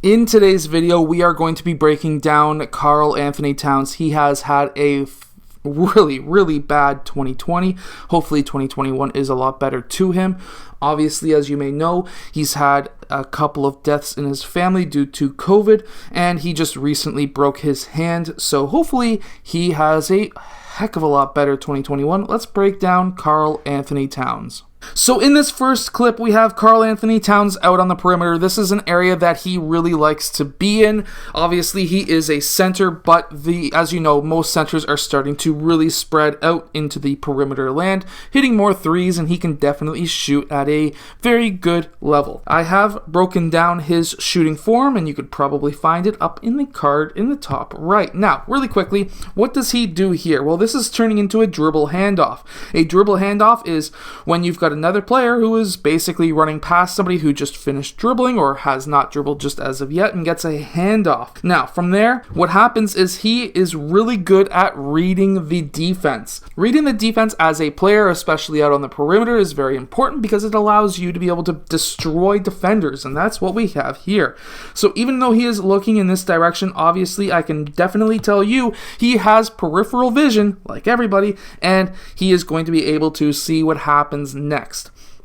In today's video, we are going to be breaking down Karl Anthony Towns. He has had a really bad 2020. Hopefully 2021 is a lot better to him. Obviously, as you may know, he's had a couple of deaths in his family due to COVID, and he just recently broke his hand. So hopefully he has a heck of a lot better 2021. Let's break down Karl Anthony Towns. So in this first clip, we have Karl Anthony Towns out on the perimeter. This is an area that he really likes to be in. Obviously, he is a center, but as you know, most centers are starting to really spread out into the perimeter land, hitting more threes, and he can definitely shoot at a very good level. I have broken down his shooting form, and you could probably find it up in the card in the top right. Now, really quickly, what does he do here? Well, this is turning into a dribble handoff. A dribble handoff is when you've got another player who is basically running past somebody who just finished dribbling or has not dribbled just as of yet and gets a handoff. Now, from there, what happens is he is really good at reading the defense. Reading the defense as a player, especially out on the perimeter, is very important because it allows you to be able to destroy defenders, and that's what we have here. So even though he is looking in this direction, obviously I can definitely tell you he has peripheral vision, like everybody, and he is going to be able to see what happens next.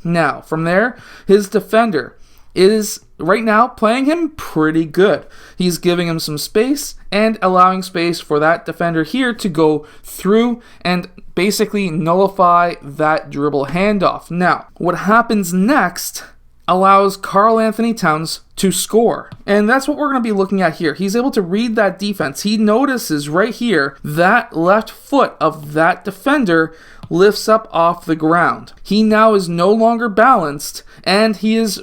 Now, from there, his defender is right now playing him pretty good. He's giving him some space and allowing space for that defender here to go through and basically nullify that dribble handoff. Now, what happens next allows Karl Anthony Towns to score. And that's what we're going to be looking at here. He's able to read that defense. He notices right here that left foot of that defender lifts up off the ground. He now is no longer balanced, and he is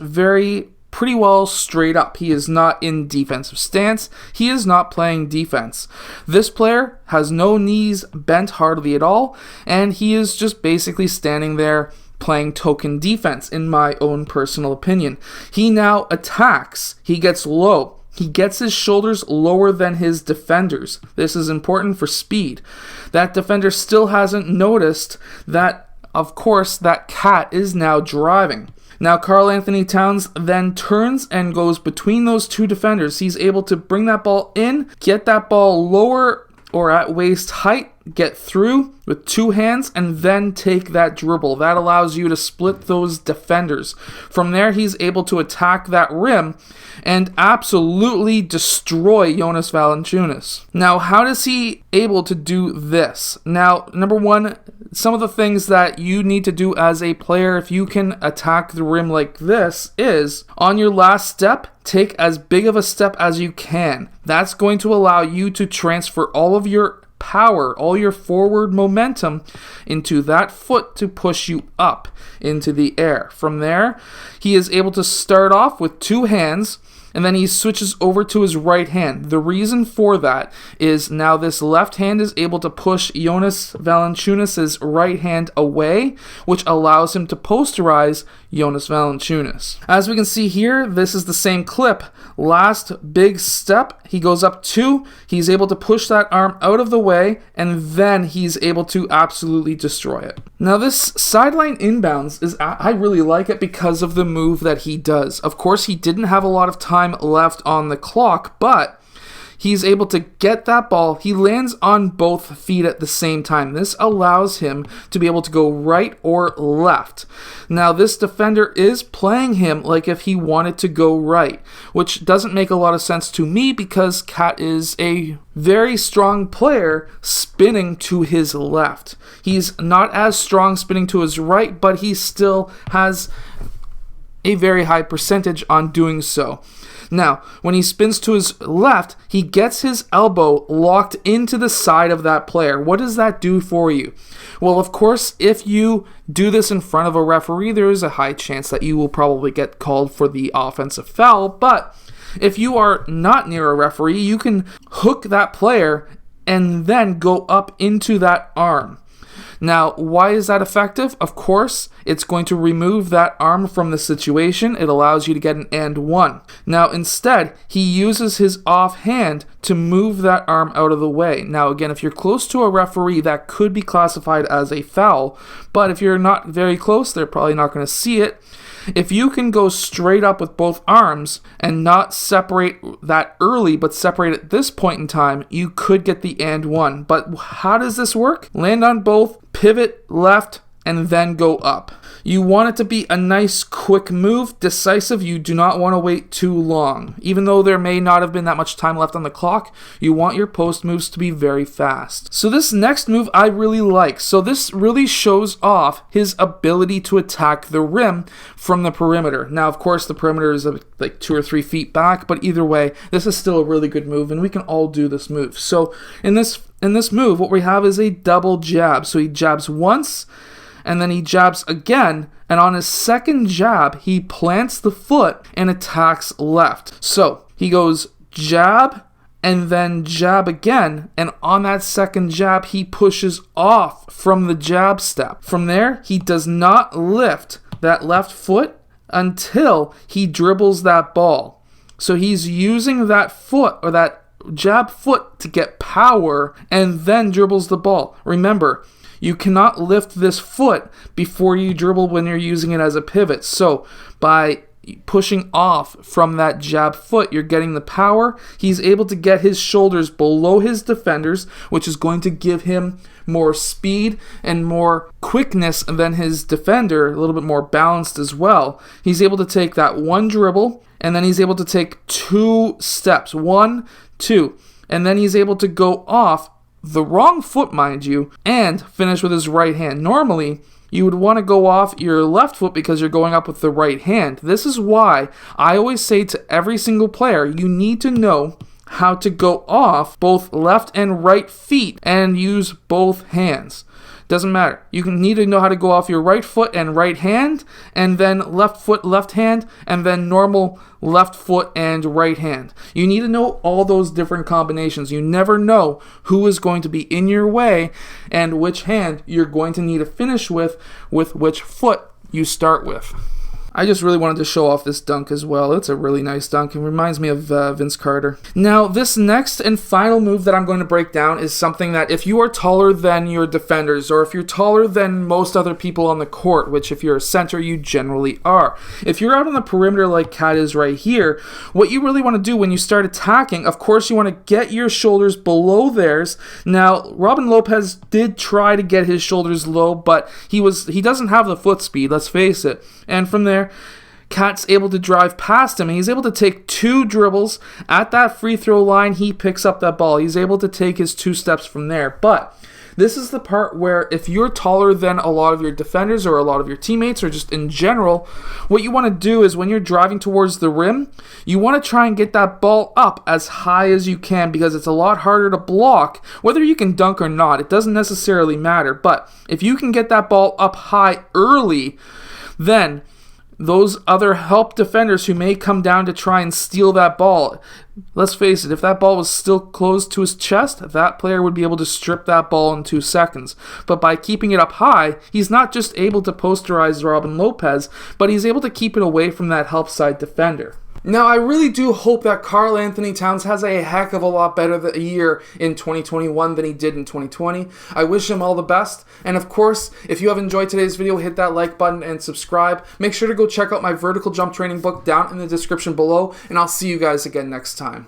pretty well straight up. He is not in defensive stance. He is not playing defense. This player has no knees bent hardly at all, and he is just basically standing there playing token defense, in my own personal opinion. He now attacks. He gets low. He gets his shoulders lower than his defenders. This is important for speed. That defender still hasn't noticed that, of course, that cat is now driving. Now, Karl Anthony Towns then turns and goes between those two defenders. He's able to bring that ball in, get that ball lower or at waist height, get through with two hands, and then take that dribble. That allows you to split those defenders. From there, he's able to attack that rim and absolutely destroy Jonas Valanciunas. Now, how does he able to do this? Now, number one, some of the things that you need to do as a player if you can attack the rim like this is, on your last step, take as big of a step as you can. That's going to allow you to transfer all of your power, all your forward momentum into that foot to push you up into the air. From there, he is able to start off with two hands, and then he switches over to his right hand. The reason for that is now this left hand is able to push Jonas Valanciunas' right hand away, which allows him to posterize Jonas Valanciunas. As we can see here, this is the same clip. Last big step, he goes up two, he's able to push that arm out of the way, and then he's able to absolutely destroy it. Now this sideline inbounds, I really like it because of the move that he does. Of course, he didn't have a lot of time left on the clock, but he's able to get that ball. He lands on both feet at the same time. This allows him to be able to go right or left. Now, this defender is playing him like if he wanted to go right, which doesn't make a lot of sense to me because Cat is a very strong player spinning to his left. He's not as strong spinning to his right, but he still has a very high percentage on doing so. Now, when he spins to his left, he gets his elbow locked into the side of that player. What does that do for you? Well, of course, if you do this in front of a referee, there is a high chance that you will probably get called for the offensive foul. But if you are not near a referee, you can hook that player and then go up into that arm. Now, why is that effective? Of course, it's going to remove that arm from the situation. It allows you to get an and one. Now, instead, he uses his offhand to move that arm out of the way. Now, again, if you're close to a referee, that could be classified as a foul. But if you're not very close, they're probably not going to see it. If you can go straight up with both arms and not separate that early, but separate at this point in time, you could get the and one. But how does this work? Land on both, pivot left, and then go up. You want it to be a nice quick move, decisive. You do not want to wait too long. Even though there may not have been that much time left on the clock, you want your post moves to be very fast. So this next move I really like. So this really shows off his ability to attack the rim from the perimeter. Now, of course, the perimeter is like 2 or 3 feet back, but either way, this is still a really good move, and we can all do this move. So in this move, what we have is a double jab. So he jabs once, and then he jabs again, and on his second jab, he plants the foot and attacks left. So he goes jab, and then jab again, and on that second jab, he pushes off from the jab step. From there, he does not lift that left foot until he dribbles that ball. So he's using that foot, or that jab foot, to get power, and then dribbles the ball. Remember, you cannot lift this foot before you dribble when you're using it as a pivot. So by pushing off from that jab foot, you're getting the power. He's able to get his shoulders below his defenders, which is going to give him more speed and more quickness than his defender, a little bit more balanced as well. He's able to take that one dribble, and then he's able to take 2 steps, 1, 2, and then he's able to go off the wrong foot, mind you, and finish with his right hand. Normally, you would want to go off your left foot because you're going up with the right hand. This is why I always say to every single player, you need to know how to go off both left and right feet and use both hands. Doesn't matter. You need to know how to go off your right foot and right hand, and then left foot, left hand, and then normal left foot and right hand. You need to know all those different combinations. You never know who is going to be in your way and which hand you're going to need to finish with which foot you start with. I just really wanted to show off this dunk as well. It's a really nice dunk. It reminds me of Vince Carter. Now, this next and final move that I'm going to break down is something that if you are taller than your defenders, or if you're taller than most other people on the court, which if you're a center, you generally are. If you're out on the perimeter like Kat is right here, what you really want to do when you start attacking, of course, you want to get your shoulders below theirs. Now, Robin Lopez did try to get his shoulders low, but he doesn't have the foot speed, let's face it. And from there, Kat's able to drive past him, and he's able to take 2 dribbles. At that free throw line, he picks up that ball. He's able to take his 2 steps from there. But this is the part where if you're taller than a lot of your defenders or a lot of your teammates or just in general, what you want to do is when you're driving towards the rim, you want to try and get that ball up as high as you can, because it's a lot harder to block. Whether you can dunk or not, it doesn't necessarily matter. But if you can get that ball up high early, then those other help defenders who may come down to try and steal that ball, let's face it, if that ball was still close to his chest, that player would be able to strip that ball in 2 seconds. But by keeping it up high, he's not just able to posterize Robin Lopez, but he's able to keep it away from that help side defender. Now, I really do hope that Karl Anthony Towns has a heck of a lot better a year in 2021 than he did in 2020. I wish him all the best. And of course, if you have enjoyed today's video, hit that like button and subscribe. Make sure to go check out my vertical jump training book down in the description below, and I'll see you guys again next time.